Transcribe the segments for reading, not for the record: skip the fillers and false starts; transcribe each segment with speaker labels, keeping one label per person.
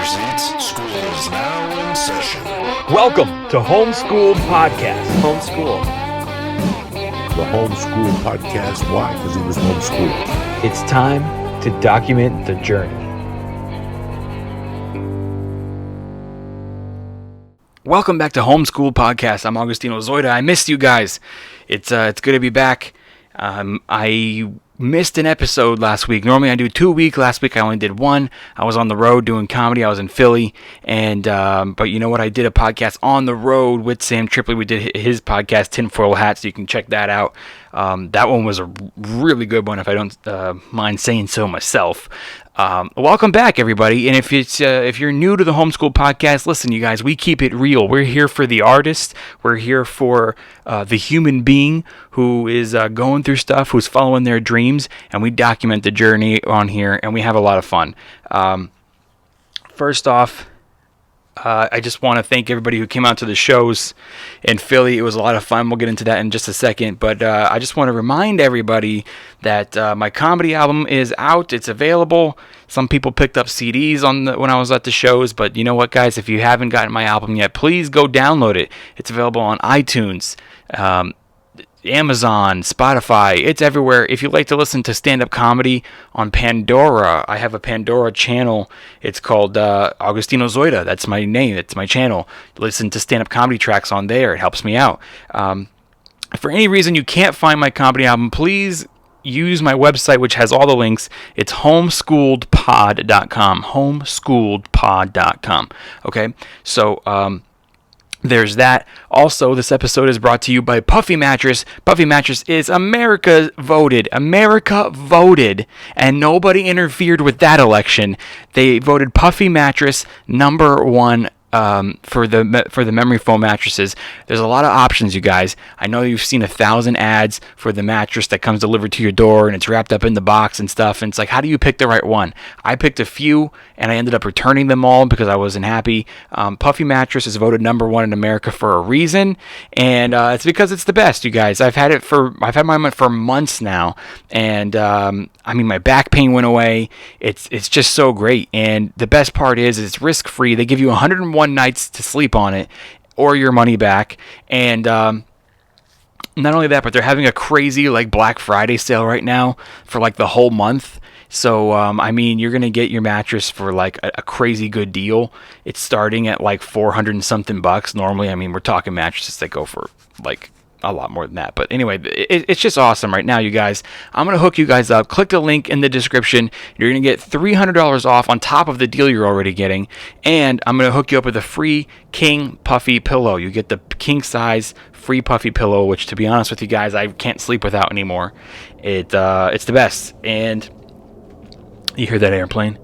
Speaker 1: presents School is Now in Session.
Speaker 2: Welcome to Homeschooled Podcast.
Speaker 3: Homeschool.
Speaker 4: The Homeschool Podcast. Why? Because he was homeschooled.
Speaker 2: It's time to document the journey. Welcome back to Homeschool Podcast. I'm Augustino Zoida. I missed you guys. It's good to be back. I missed an episode last week. Normally I do 2 weeks. Last week I only did one. I was on the road doing comedy. I was in Philly, and but you know what? I did a podcast on the road with Sam Tripoli. We did his podcast, Tinfoil Hat, so you can check that out. That one was a really good one, if I don't mind saying so myself. Welcome back, everybody. And if you're new to the Homeschool Podcast, listen, you guys, we keep it real. We're here for the artist. We're here for the human being who is going through stuff, who's following their dreams, and we document the journey on here, and we have a lot of fun. First off, I just want to thank everybody who came out to the shows in Philly. It was a lot of fun. We'll get into that in just a second. But I just want to remind everybody that my comedy album is out. It's available. Some people picked up CDs when I was at the shows. But you know what, guys? If you haven't gotten my album yet, please go download it. It's available on iTunes, Amazon, Spotify. It's everywhere. If you like to listen to stand-up comedy on Pandora, I have a Pandora channel. It's called Augustino Zoida. That's my name. It's my channel. Listen to stand-up comedy tracks on there. It helps me out. For any reason you can't find my comedy album, please use my website, which has all the links. It's homeschooledpod.com. Homeschooledpod.com. Okay? So, there's that. Also, this episode is brought to you by Puffy Mattress. Puffy Mattress is America voted, and nobody interfered with that election. They voted Puffy Mattress number one for the memory foam mattresses. There's a lot of options, you guys. I know you've seen 1,000 ads for the mattress that comes delivered to your door and it's wrapped up in the box and stuff. And it's like, how do you pick the right one? I picked a few and I ended up returning them all because I wasn't happy. Puffy Mattress is voted number one in America for a reason, and it's because it's the best, you guys. I've had mine for months now, and my back pain went away. It's just so great, and the best part is it's risk free. They give you 101 nights to sleep on it, or your money back, and not only that, but they're having a crazy Black Friday sale right now for the whole month. So, you're going to get your mattress for a crazy good deal. It's starting at $400 and something bucks. Normally, we're talking mattresses that go for a lot more than that. But anyway, it's just awesome right now, you guys. I'm going to hook you guys up. Click the link in the description. You're going to get $300 off on top of the deal you're already getting. And I'm going to hook you up with a free King Puffy pillow. You get the king size free Puffy pillow, which, to be honest with you guys, I can't sleep without anymore. It's the best. And you hear that airplane?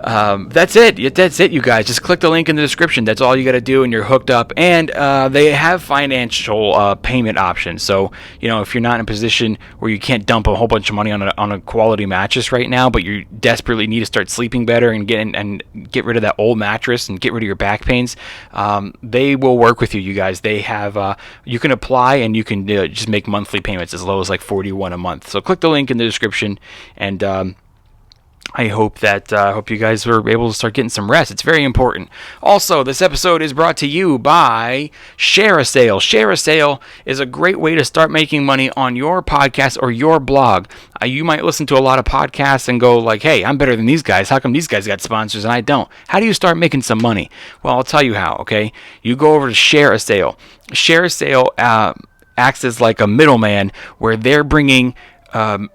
Speaker 2: That's it, you guys. Just click the link in the description. That's all you got to do, and you're hooked up. And they have financial payment options. So, if you're not in a position where you can't dump a whole bunch of money on a quality mattress right now, but you desperately need to start sleeping better and get rid of that old mattress and get rid of your back pains, they will work with you, you guys. They have you can apply, and you can just make monthly payments as low as $41 a month. So click the link in the description, and I hope you guys were able to start getting some rest. It's very important. Also, this episode is brought to you by Share a Sale. Share a Sale is a great way to start making money on your podcast or your blog. You might listen to a lot of podcasts and go hey, I'm better than these guys. How come these guys got sponsors and I don't? How do you start making some money? Well, I'll tell you how, okay? You go over to Share a Sale. Share a Sale acts as like a middleman where they're bringing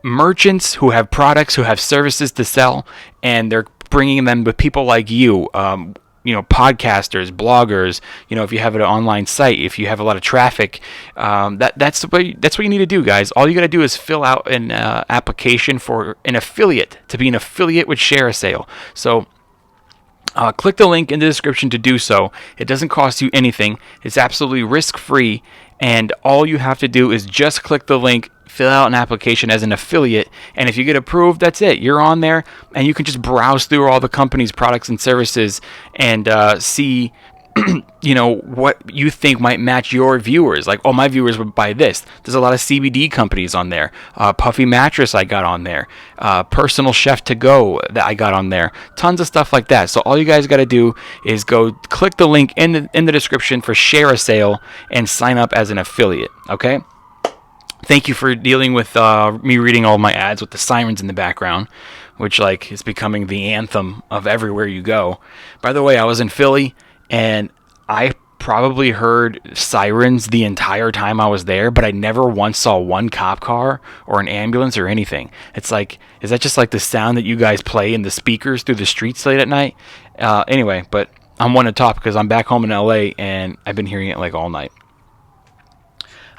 Speaker 2: merchants who have products, who have services to sell, and they're bringing them with people like you, podcasters, bloggers. If you have an online site, if you have a lot of traffic, that's what you need to do, guys. All you got to do is fill out an application for an affiliate, to be an affiliate with Share a Sale. So click the link in the description to do so. It doesn't cost you anything. It's absolutely risk-free, and all you have to do is just click the link, fill out an application as an affiliate, and if you get approved, that's it. You're on there, and you can just browse through all the company's products and services and see what you think might match your viewers. Like, oh, my viewers would buy this. There's a lot of CBD companies on there. Puffy Mattress I got on there. Personal Chef to Go that I got on there. Tons of stuff like that. So all you guys got to do is go click the link in the description for Share a Sale and sign up as an affiliate. Okay? Thank you for dealing with me reading all my ads with the sirens in the background, which is becoming the anthem of everywhere you go. By the way, I was in Philly, and I probably heard sirens the entire time I was there, but I never once saw one cop car or an ambulance or anything. It's like, is that just like the sound that you guys play in the speakers through the streets late at night? Anyway, but I'm one to talk because I'm back home in LA, and I've been hearing it all night.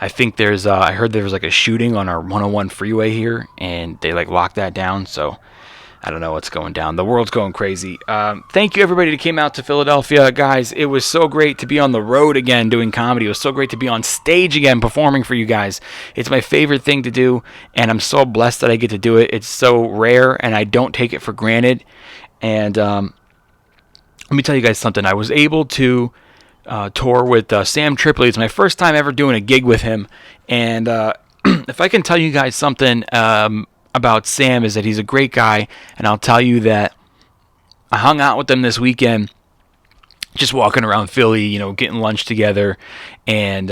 Speaker 2: I think I heard there was a shooting on our 101 freeway here, and they locked that down, so I don't know what's going down. The world's going crazy. Thank you, everybody, that came out to Philadelphia. Guys, it was so great to be on the road again doing comedy. It was so great to be on stage again performing for you guys. It's my favorite thing to do, and I'm so blessed that I get to do it. It's so rare, and I don't take it for granted. And let me tell you guys something. I was able to tour with Sam Tripoli. It's my first time ever doing a gig with him. And if I can tell you guys something about Sam, is that he's a great guy. And I'll tell you that I hung out with him this weekend, just walking around Philly, getting lunch together, and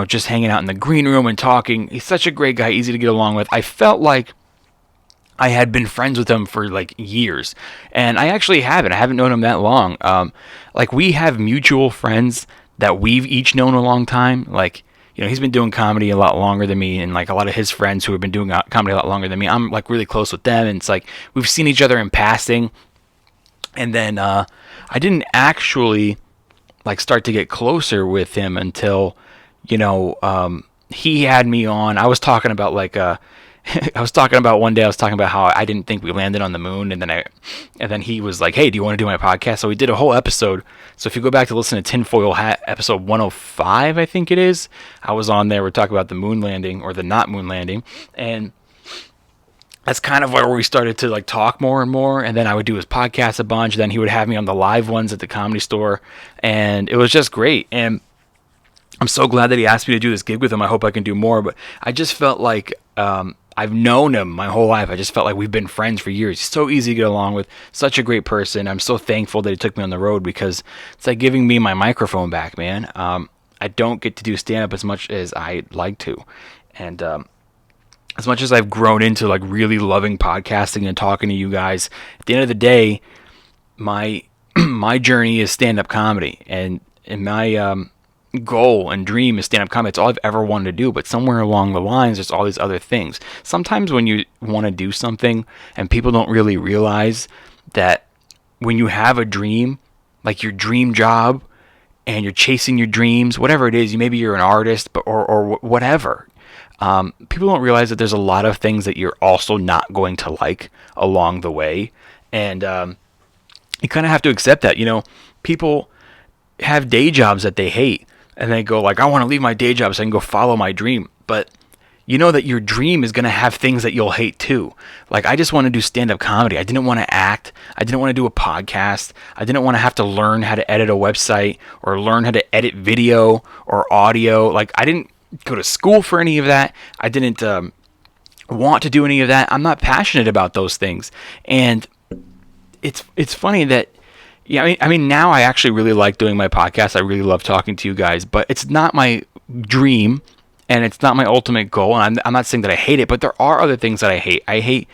Speaker 2: just hanging out in the green room and talking. He's such a great guy, easy to get along with. I felt like I had been friends with him for years, and I actually haven't. I haven't known him that long. We have mutual friends that we've each known a long time. He's been doing comedy a lot longer than me, and a lot of his friends who have been doing comedy a lot longer than me, I'm really close with them, and it's we've seen each other in passing. And then I didn't actually start to get closer with him until he had me on. I was talking about one day, I was talking about how I didn't think we landed on the moon, and then he was like, hey, do you want to do my podcast? So we did a whole episode. So if you go back to listen to Tinfoil Hat, episode 105, I think it is, I was on there. We're talking about the moon landing, or the not moon landing, and that's kind of where we started to talk more and more. And then I would do his podcast a bunch. Then he would have me on the live ones at the Comedy Store, and it was just great. And I'm so glad that he asked me to do this gig with him. I hope I can do more, but I just felt I've known him my whole life. I just felt like we've been friends for years. He's so easy to get along with, such a great person. I'm so thankful that he took me on the road, because it's like giving me my microphone back, man. I don't get to do stand-up as much as I'd like to. And as much as I've grown into really loving podcasting and talking to you guys, at the end of the day, my journey is stand-up comedy. And my goal and dream is stand-up comedy. It's all I've ever wanted to do, but somewhere along the lines there's all these other things. Sometimes when you want to do something and people don't really realize that when you have a dream, your dream job, and you're chasing your dreams, whatever it is, maybe you're an artist, or whatever, people don't realize that there's a lot of things that you're also not going to like along the way. And you kind of have to accept that. People have day jobs that they hate, and they go I want to leave my day job so I can go follow my dream. But you know that your dream is going to have things that you'll hate too. I just want to do stand-up comedy. I didn't want to act. I didn't want to do a podcast. I didn't want to have to learn how to edit a website, or learn how to edit video or audio. I didn't go to school for any of that. I didn't want to do any of that. I'm not passionate about those things. And it's funny that, yeah, I mean, now I actually really like doing my podcast. I really love talking to you guys, but it's not my dream, and it's not my ultimate goal. And I'm not saying that I hate it, but there are other things that I hate. I hate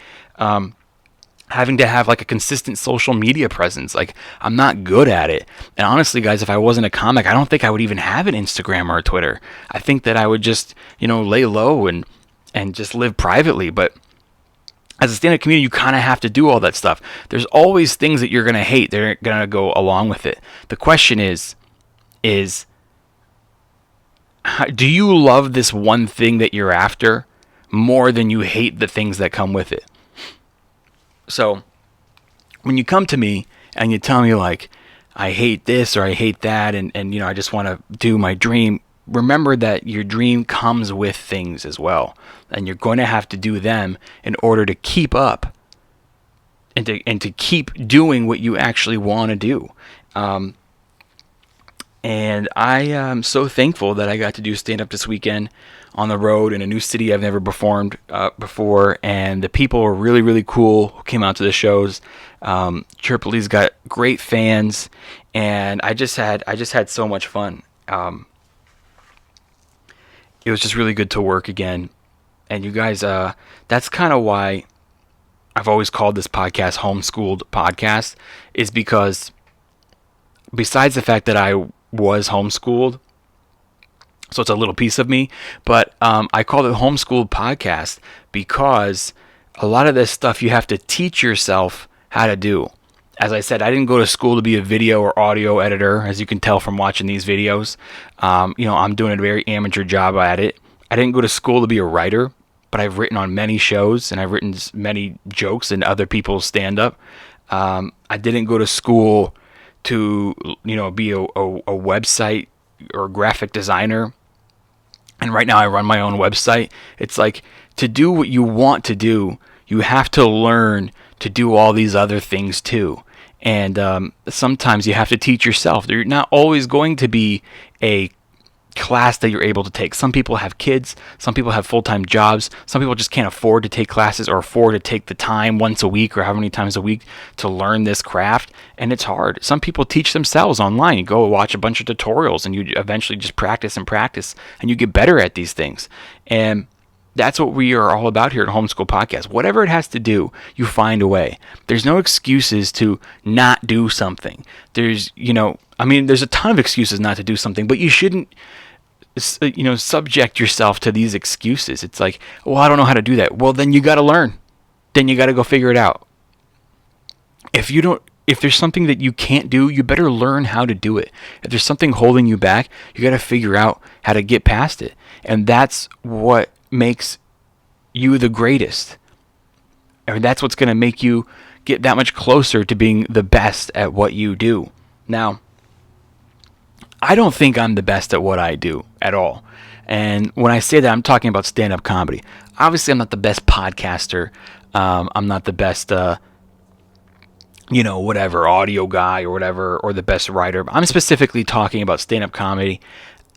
Speaker 2: having to have a consistent social media presence. I'm not good at it. And honestly, guys, if I wasn't a comic, I don't think I would even have an Instagram or a Twitter. I think that I would just, lay low and just live privately. But as a stand-up comedian, you kind of have to do all that stuff. There's always things that you're going to hate that are going to go along with it. The question is do you love this one thing that you're after more than you hate the things that come with it? So when you come to me and you tell me I hate this or I hate that, and I just want to do my dream, remember that your dream comes with things as well, and you're going to have to do them in order to keep up and to keep doing what you actually want to do. And I am so thankful that I got to do stand-up this weekend on the road in a new city I've never performed before. And the people were really, really cool who came out to the shows. Tripoli's got great fans, and I just had so much fun. It was just really good to work again. And you guys, that's kind of why I've always called this podcast Homeschooled Podcast, is because besides the fact that I was homeschooled, so it's a little piece of me, but I called it Homeschooled Podcast because a lot of this stuff you have to teach yourself how to do. As I said, I didn't go to school to be a video or audio editor, as you can tell from watching these videos. I'm doing a very amateur job at it. I didn't go to school to be a writer, but I've written on many shows and I've written many jokes in other people's stand-up. I didn't go to school to, be a website or graphic designer. And right now I run my own website. It's like, to do what you want to do, you have to learn to do all these other things too. And sometimes you have to teach yourself. There's not always going to be a class that you're able to take. Some people have kids, some people have full-time jobs, some people just can't afford to take classes or afford to take the time once a week or how many times a week to learn this craft, and it's hard. Some people teach themselves online. You go watch a bunch of tutorials and you eventually just practice and you get better at these things. And that's what we are all about here at Homeschool Podcast. Whatever it has to do, you find a way. There's no excuses to not do something. There's a ton of excuses not to do something, but you shouldn't subject yourself to these excuses. It's like, well, I don't know how to do that. Well, then you got to learn. Then you got to go figure it out. If there's something that you can't do, you better learn how to do it. If there's something holding you back, you got to figure out how to get past it. And that's what makes you the greatest. And that's what's going to make you get that much closer to being the best at what you do. Now, I don't think I'm the best at what I do at all. And when I say that, I'm talking about stand-up comedy. Obviously, I'm not the best podcaster. I'm not the best, audio guy or whatever, or the best writer. I'm specifically talking about stand-up comedy.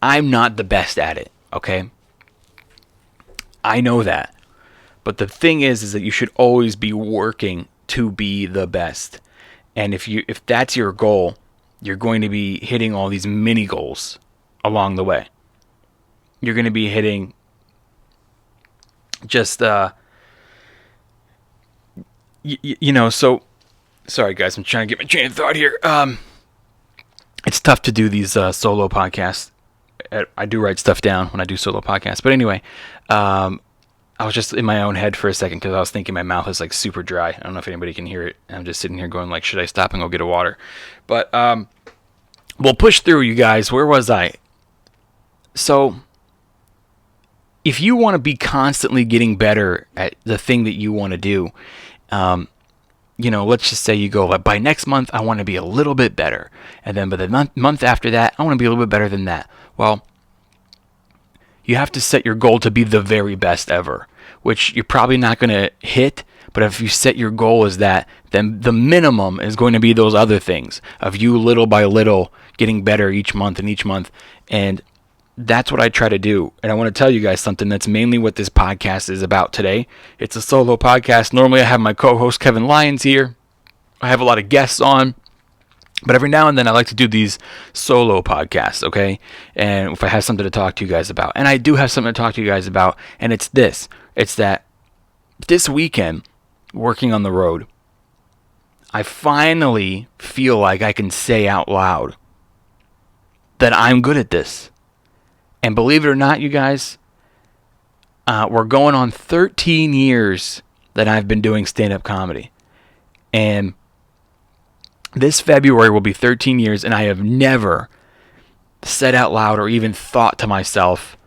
Speaker 2: I'm not the best at it, okay? I know that. But the thing is that you should always be working to be the best. And if that's your goal, you're going to be hitting all these mini goals along the way. You're going to be hitting just, so, sorry guys, I'm trying to get my train of thought here. It's tough to do these solo podcasts. I do write stuff down when I do solo podcasts. But anyway, I was just in my own head for a second because I was thinking my mouth is like super dry. I don't know if anybody can hear it. I'm just sitting here going like, should I stop and go get a water? But we'll push through, you guys. Where was I? So if you want to be constantly getting better at the thing that you want to do, let's just say you go, like, by next month, I want to be a little bit better. And then by the month after that, I want to be a little bit better than that. Well, you have to set your goal to be the very best ever, which you're probably not going to hit. But if you set your goal as that, then the minimum is going to be those other things of you little by little getting better each month. And that's what I try to do. And I want to tell you guys something. That's mainly what this podcast is about today. It's a solo podcast. Normally I have my co-host Kevin Lyons here. I have a lot of guests on. But every now and then I like to do these solo podcasts, okay? And if I have something to talk to you guys about. And I do have something to talk to you guys about. And it's this. It's that this weekend, working on the road, I finally feel like I can say out loud that I'm good at this. And believe it or not, you guys, we're going on 13 years that I've been doing stand-up comedy. And this February will be 13 years, and I have never said out loud or even thought to myself,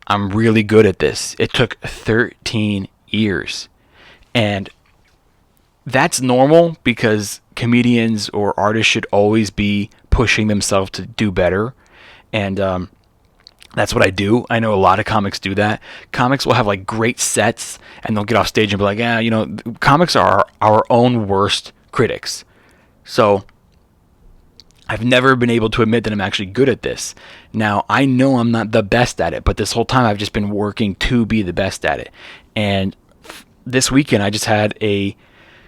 Speaker 2: I'm really good at this. It took 13 years. And that's normal because comedians or artists should always be pushing themselves to do better. And that's what I do. I know a lot of comics do that. Comics will have like great sets and they'll get off stage and be like, comics are our own worst critics. So I've never been able to admit that I'm actually good at this. Now, I know I'm not the best at it, but this whole time I've just been working to be the best at it. And this weekend I just had a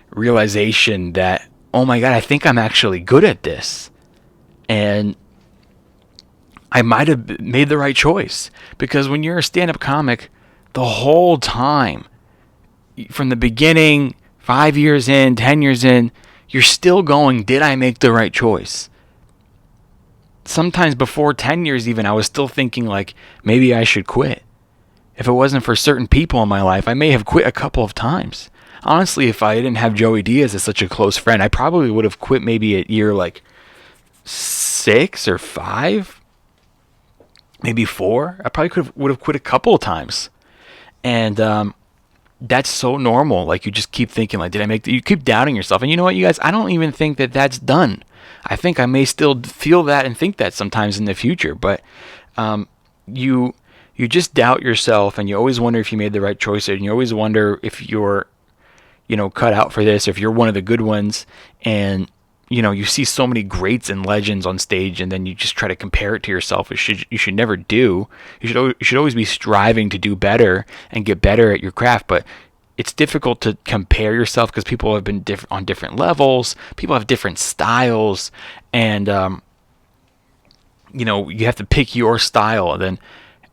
Speaker 2: realization that, oh my God, I think I'm actually good at this. And I might have made the right choice. Because when you're a stand-up comic, the whole time, from the beginning, 5 years in, 10 years in, you're still going, did I make the right choice? Sometimes before 10 years even, I was still thinking like, maybe I should quit. If it wasn't for certain people in my life, I may have quit a couple of times. Honestly, if I didn't have Joey Diaz as such a close friend, I probably would have quit maybe at year like 6 or 5, maybe 4. I probably would have quit a couple of times. And that's so normal. Like, you just keep thinking, like, did I make you keep doubting yourself. And you know what, you guys, I don't even think that that's done. I think I may still feel that and think that sometimes in the future, but you just doubt yourself, and you always wonder if you made the right choice, and you always wonder if you're, cut out for this, if you're one of the good ones. And you see so many greats and legends on stage, and then you just try to compare it to yourself, which you should never do. You should always be striving to do better and get better at your craft, but it's difficult to compare yourself because people have been on different levels. People have different styles, and you have to pick your style and then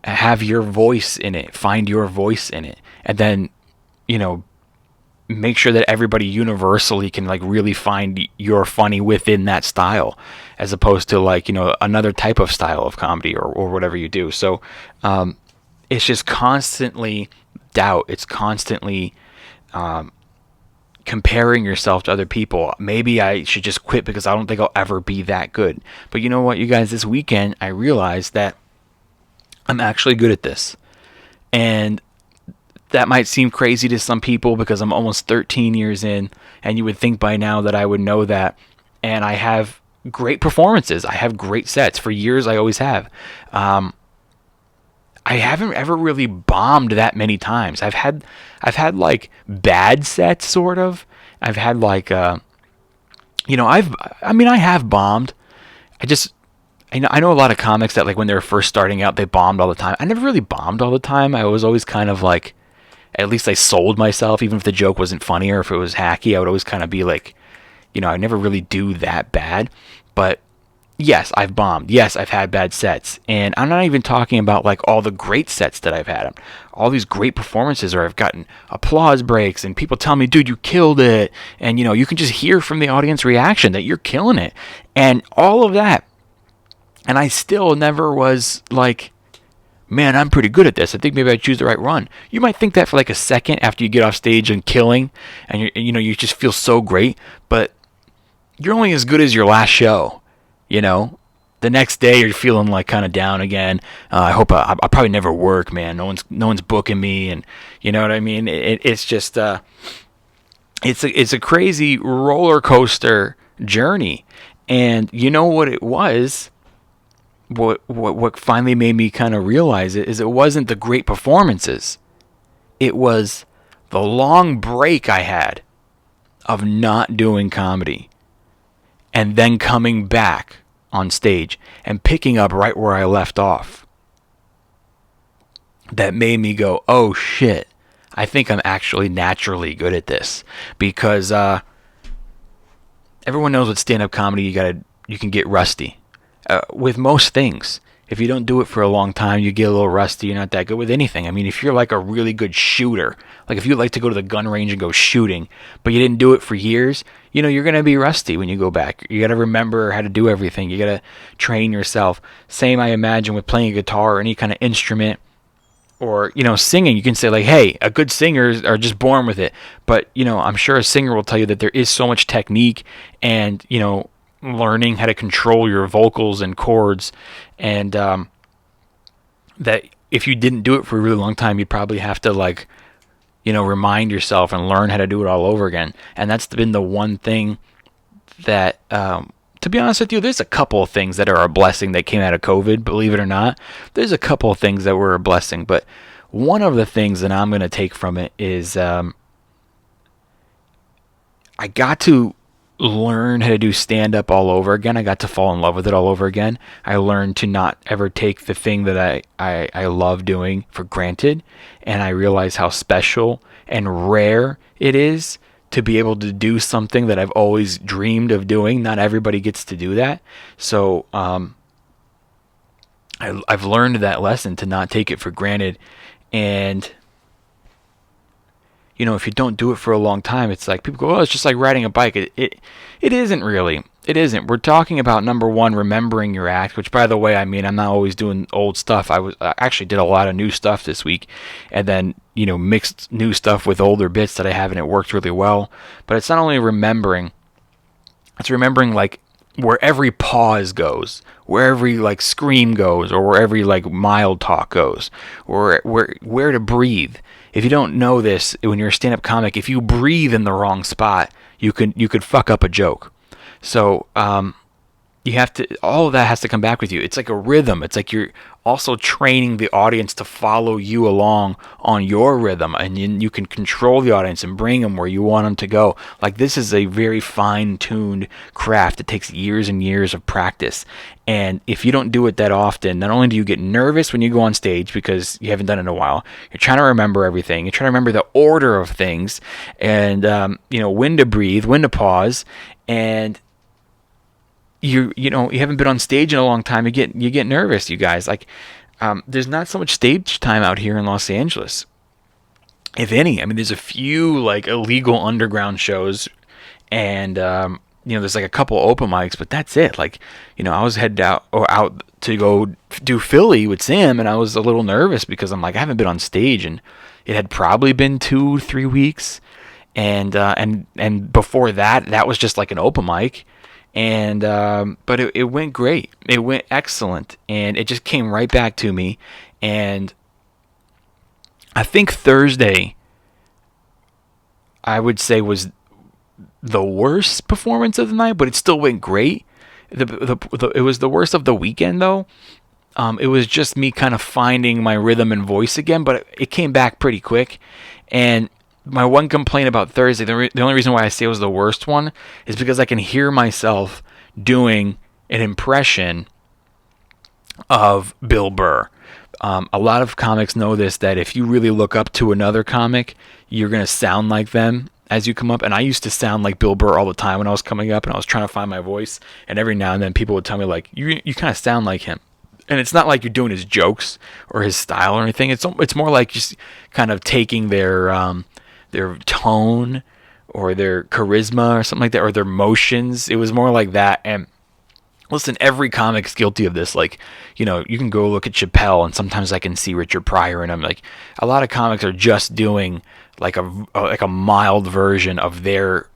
Speaker 2: have your voice in it, find your voice in it, and then make sure that everybody universally can like really find your funny within that style, as opposed to like another type of style of comedy or whatever you do. So it's just constantly doubt. It's constantly comparing yourself to other people. Maybe I should just quit because I don't think I'll ever be that good. But you know what, you guys, this weekend I realized that I'm actually good at this. And that might seem crazy to some people because I'm almost 13 years in, and you would think by now that I would know that. And I have great performances. I have great sets. For years, I always have. I haven't ever really bombed that many times. I've had like bad sets, sort of. I've had like, I have bombed. I know a lot of comics that like when they were first starting out, they bombed all the time. I never really bombed all the time. I was always kind of like, at least I sold myself, even if the joke wasn't funny or if it was hacky. I would always kind of be like, I never really do that bad. But yes, I've bombed. Yes, I've had bad sets. And I'm not even talking about like all the great sets that I've had. All these great performances where I've gotten applause breaks and people tell me, dude, you killed it. And, you can just hear from the audience reaction that you're killing it. And all of that. And I still never was like, man, I'm pretty good at this. I think maybe I choose the right run. You might think that for like a second after you get off stage and killing, and you just feel so great, but you're only as good as your last show. The next day you're feeling like kind of down again. I hope I'll probably never work, man. No one's booking me, and you know what I mean. It's just it's a crazy roller coaster journey, and you know what it was. What finally made me kind of realize it is it wasn't the great performances. It was the long break I had of not doing comedy and then coming back on stage and picking up right where I left off. That made me go, oh shit, I think I'm actually naturally good at this. Because everyone knows with stand-up comedy you can get rusty. With most things, if you don't do it for a long time, you get a little rusty. You're not that good with anything. I mean, if you're like a really good shooter, like if you like to go to the gun range and go shooting, but you didn't do it for years, you're going to be rusty when you go back. You got to remember how to do everything. You got to train yourself. Same, I imagine, with playing a guitar or any kind of instrument, or, singing. You can say like, hey, a good singers are just born with it. But, I'm sure a singer will tell you that there is so much technique and, learning how to control your vocals and chords, and that if you didn't do it for a really long time, you'd probably have to like remind yourself and learn how to do it all over again. And that's been the one thing that to be honest with you, there's a couple of things that are a blessing that came out of COVID, believe it or not. There's a couple of things that were a blessing, but one of the things that I'm going to take from it is I got to learn how to do stand-up all over again. I got to fall in love with it all over again. I learned to not ever take the thing that I love doing for granted, and I realized how special and rare it is to be able to do something that I've always dreamed of doing. Not everybody gets to do that. So I've learned that lesson to not take it for granted. And if you don't do it for a long time, it's like people go, oh, it's just like riding a bike. It isn't really. It isn't. We're talking about, number one, remembering your act, which, by the way, I mean, I'm not always doing old stuff. I actually did a lot of new stuff this week, and then, mixed new stuff with older bits that I have, and it worked really well. But it's not only remembering, it's remembering, like, where every pause goes, where every, like, scream goes, or where every, like, mild talk goes, or where to breathe. If you don't know this, when you're a stand-up comic, if you breathe in the wrong spot, you could fuck up a joke. So you have to, all of that has to come back with you. It's like a rhythm. It's like you're also training the audience to follow you along on your rhythm, and you can control the audience and bring them where you want them to go. Like, this is a very fine-tuned craft. It takes years and years of practice. And if you don't do it that often, not only do you get nervous when you go on stage because you haven't done it in a while, you're trying to remember everything. You're trying to remember the order of things, and when to breathe, when to pause, and you haven't been on stage in a long time. You get nervous, you guys. Like, there's not so much stage time out here in Los Angeles, if any. I mean, there's a few like illegal underground shows, and there's like a couple open mics, but that's it. Like, I was headed out to go do Philly with Sam, and I was a little nervous because I'm like, I haven't been on stage, and it had probably been 2-3 weeks, and before that was just like an open mic. And but it went great. It went excellent, and it just came right back to me. And I think Thursday, I would say, was the worst performance of the night, but it still went great. It was the worst of the weekend, though. It was just me kind of finding my rhythm and voice again, but it came back pretty quick. And my one complaint about Thursday, the only reason why I say it was the worst one, is because I can hear myself doing an impression of Bill Burr. A lot of comics know this, that if you really look up to another comic, you're going to sound like them as you come up. And I used to sound like Bill Burr all the time when I was coming up, and I was trying to find my voice. And every now and then people would tell me, like, you kind of sound like him. And it's not like you're doing his jokes or his style or anything. It's more like just kind of taking their tone or their charisma or something like that, or their motions. It was more like that. And listen, every comic's guilty of this. Like, you can go look at Chappelle, and sometimes I can see Richard Pryor, and I'm like, a lot of comics are just doing like a mild version of their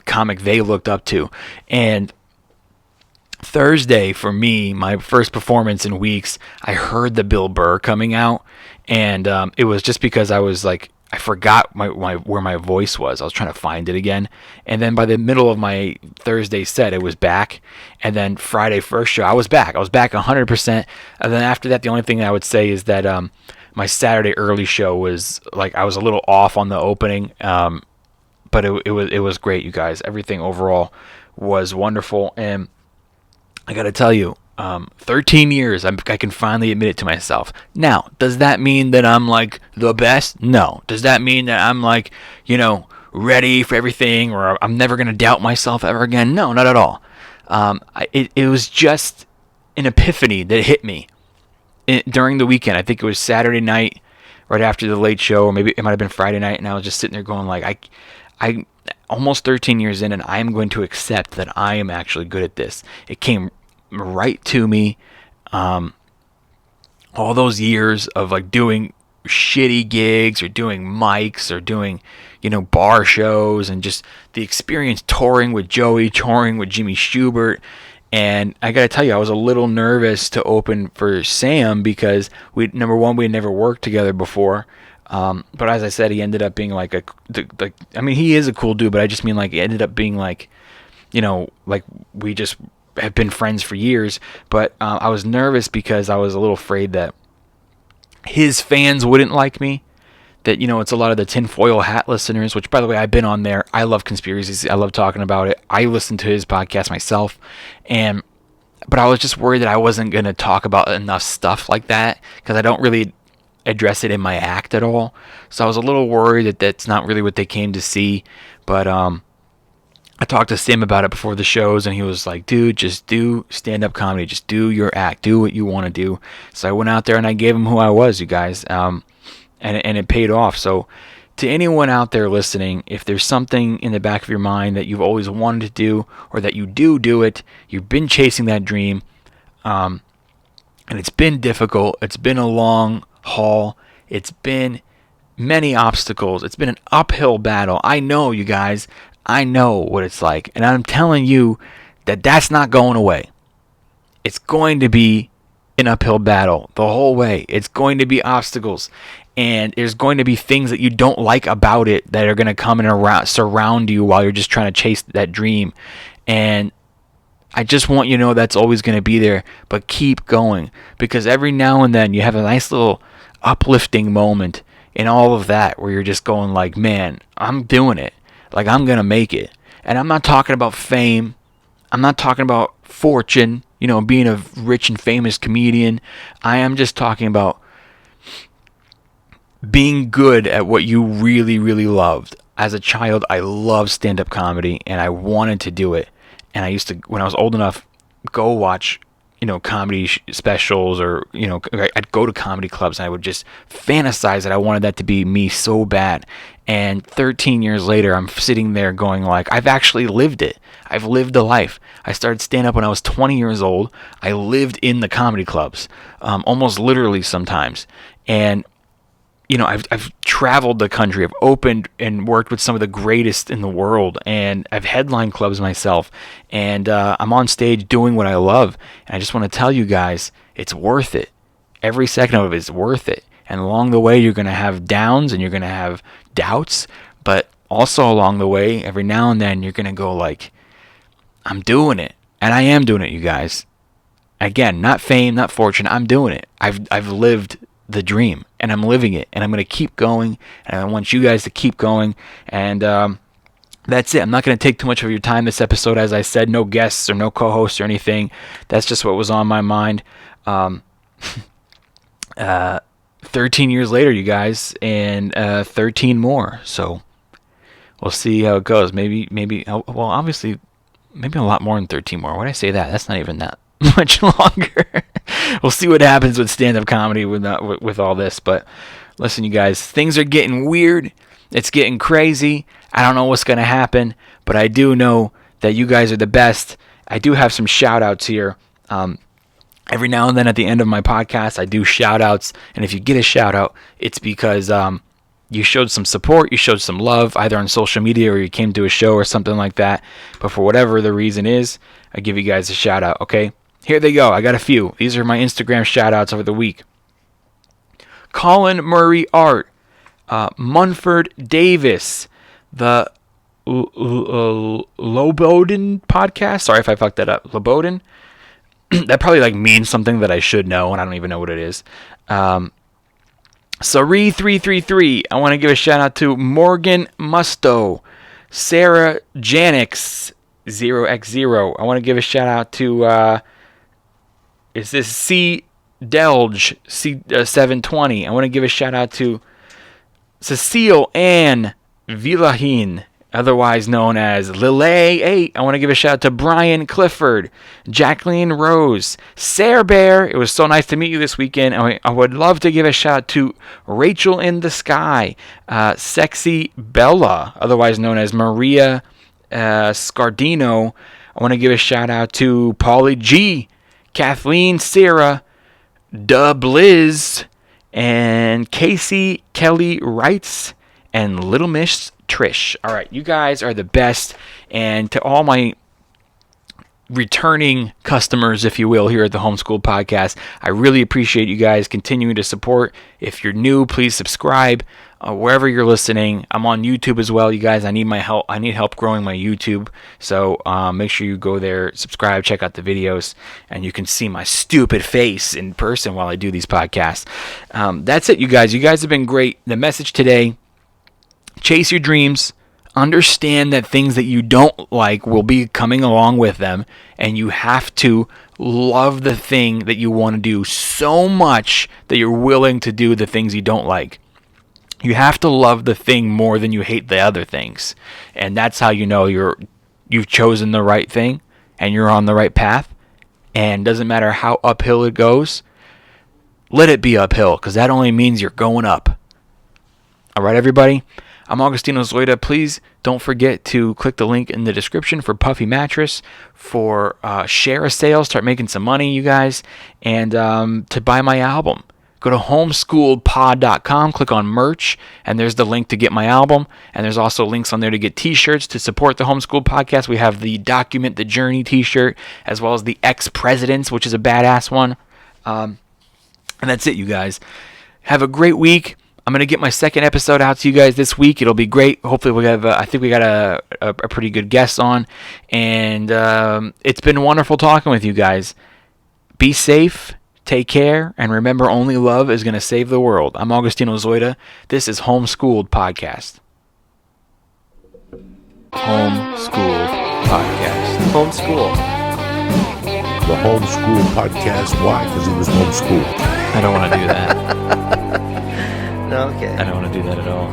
Speaker 2: comic they looked up to. And Thursday, for me, my first performance in weeks, I heard the Bill Burr coming out, and it was just because I was like, I forgot where my voice was. I was trying to find it again. And then by the middle of my Thursday set, it was back. And then Friday first show, I was back. I was back 100%. And then after that, the only thing I would say is that my Saturday early show was like, I was a little off on the opening. But it was great, you guys. Everything overall was wonderful. And I got to tell you, 13 years, I can finally admit it to myself. Now, does that mean that I'm like the best? No. Does that mean that I'm like, ready for everything, or I'm never going to doubt myself ever again? No, not at all. It was just an epiphany that hit me during the weekend. I think it was Saturday night, right after the late show, or maybe it might have been Friday night, and I was just sitting there going like, I almost 13 years in, and I am going to accept that I am actually good at this. It came right to me. All those years of like doing shitty gigs, or doing mics, or doing bar shows, and just the experience touring with Joey, touring with Jimmy Schubert. And I gotta tell you, I was a little nervous to open for Sam because number one, we had never worked together before. But as I said, he ended up being like he is a cool dude, but I just mean like he ended up being like, like we just have been friends for years. But I was nervous because I was a little afraid that his fans wouldn't like me, that, it's a lot of the tinfoil hat listeners, which, by the way, I've been on there. I love conspiracies. I love talking about it. I listen to his podcast myself. But I was just worried that I wasn't going to talk about enough stuff like that, because I don't really address it in my act at all. So I was a little worried that that's not really what they came to see. But I talked to Sam about it before the shows, and he was like, dude, just do stand-up comedy. Just do your act. Do what you want to do. So I went out there and I gave him who I was, you guys. And it paid off. So to anyone out there listening, if there's something in the back of your mind that you've always wanted to do, or that you do it, you've been chasing that dream, and it's been difficult, it's been a long haul, it's been many obstacles, it's been an uphill battle. I know, you guys. I know what it's like, and I'm telling you that that's not going away. It's going to be an uphill battle the whole way. It's going to be obstacles, and there's going to be things that you don't like about it that are going to come and surround you while you're just trying to chase that dream. And I just want you to know that's always going to be there, but keep going, because every now and then you have a nice little uplifting moment in all of that where you're just going like, man, I'm doing it. Like, I'm going to make it. And I'm not talking about fame. I'm not talking about fortune, being a rich and famous comedian. I am just talking about being good at what you really, really loved. As a child, I loved stand-up comedy, and I wanted to do it. And I used to, when I was old enough, go watch, comedy specials, or, I'd go to comedy clubs, and I would just fantasize that I wanted that to be me so bad. And 13 years later, I'm sitting there going like, I've actually lived it. I've lived the life. I started stand-up when I was 20 years old. I lived in the comedy clubs, almost literally sometimes. And I've traveled the country. I've opened and worked with some of the greatest in the world, and I've headlined clubs myself. And I'm on stage doing what I love. And I just want to tell you guys, it's worth it. Every second of it is worth it. And along the way, you're going to have downs and you're going to have doubts. But also along the way, every now and then, you're going to go like, I'm doing it. And I am doing it, you guys. Again, not fame, not fortune. I'm doing it. I've lived the dream, and I'm living it, and I'm going to keep going, and I want you guys to keep going. And that's it. I'm not going to take too much of your time this episode. As I said, no guests or no co-hosts or anything. That's just what was on my mind. 13 years later, you guys, and 13 more. So we'll see how it goes. Maybe, well, obviously, maybe a lot more than 13 more. Why did I say that? That's not even that much longer. We'll see what happens with stand-up comedy with all this. But listen, you guys, things are getting weird. It's getting crazy. I don't know what's going to happen, but I do know that you guys are the best. I do have some shout-outs here. Every now and then at the end of my podcast, I do shout-outs. And if you get a shout-out, it's because you showed some support, you showed some love, either on social media or you came to a show or something like that. But for whatever the reason is, I give you guys a shout-out, okay? Here they go. I got a few. These are my Instagram shout-outs over the week. Colin Murray Art, Munford Davis, the Loboden podcast. Sorry if I fucked that up. Loboden? That probably means something that I should know, and I don't even know what it is. Sari333. I want to give a shout out to Morgan Musto, Sarah Janix 0x0. I want to give a shout out to is this C Delge C720. I want to give a shout out to Cecile Ann Villahin, otherwise known as Lillet8. I want to give a shout out to Brian Clifford, Jacqueline Rose, Sarah Bear. It was so nice to meet you this weekend. I would love to give a shout out to Rachel in the Sky, Sexy Bella, otherwise known as Maria Scardino. I want to give a shout out to Paulie G, Kathleen Sarah, Dub Liz, and Casey Kelly Wrights, and Little Miss Trish. All right, you guys are the best. And to all my returning customers, if you will, here at the Homeschooled Podcast. I really appreciate you guys continuing to support. If you're new, please subscribe wherever you're listening. I'm on YouTube as well, you guys. I need my help. I need help growing my YouTube. So make sure you go there, subscribe, check out the videos, and you can see my stupid face in person while I do these podcasts. That's it, you guys. You guys have been great. The message today: chase your dreams. Understand that things that you don't like will be coming along with them, and you have to love the thing that you want to do so much that you're willing to do the things you don't like. You have to love the thing more than you hate the other things, and that's how you know you've chosen the right thing and you're on the right path. And doesn't matter how uphill it goes, let it be uphill, because that only means you're going up. All right, everybody. I'm Augustino Zoida. Please don't forget to click the link in the description for Puffy Mattress, for share a sale, start making some money, you guys, and to buy my album. Go to homeschooledpod.com, click on merch, and there's the link to get my album. And there's also links on there to get t-shirts to support the Homeschooled Podcast. We have the Document the Journey t-shirt, as well as the Ex-Presidents, which is a badass one. And that's it, you guys. Have a great week. I'm going to get my second episode out to you guys this week. It'll be great. Hopefully we have, I think we got a pretty good guest on. And it's been wonderful talking with you guys. Be safe, take care, and remember, only love is going to save the world. I'm Augustino Zoida. This is Homeschooled Podcast. Homeschooled Podcast.
Speaker 3: Homeschool.
Speaker 4: The Homeschool Podcast. Why? Because he was homeschooled.
Speaker 2: I don't want to do that.
Speaker 3: No, okay.
Speaker 2: I don't want to do that at all.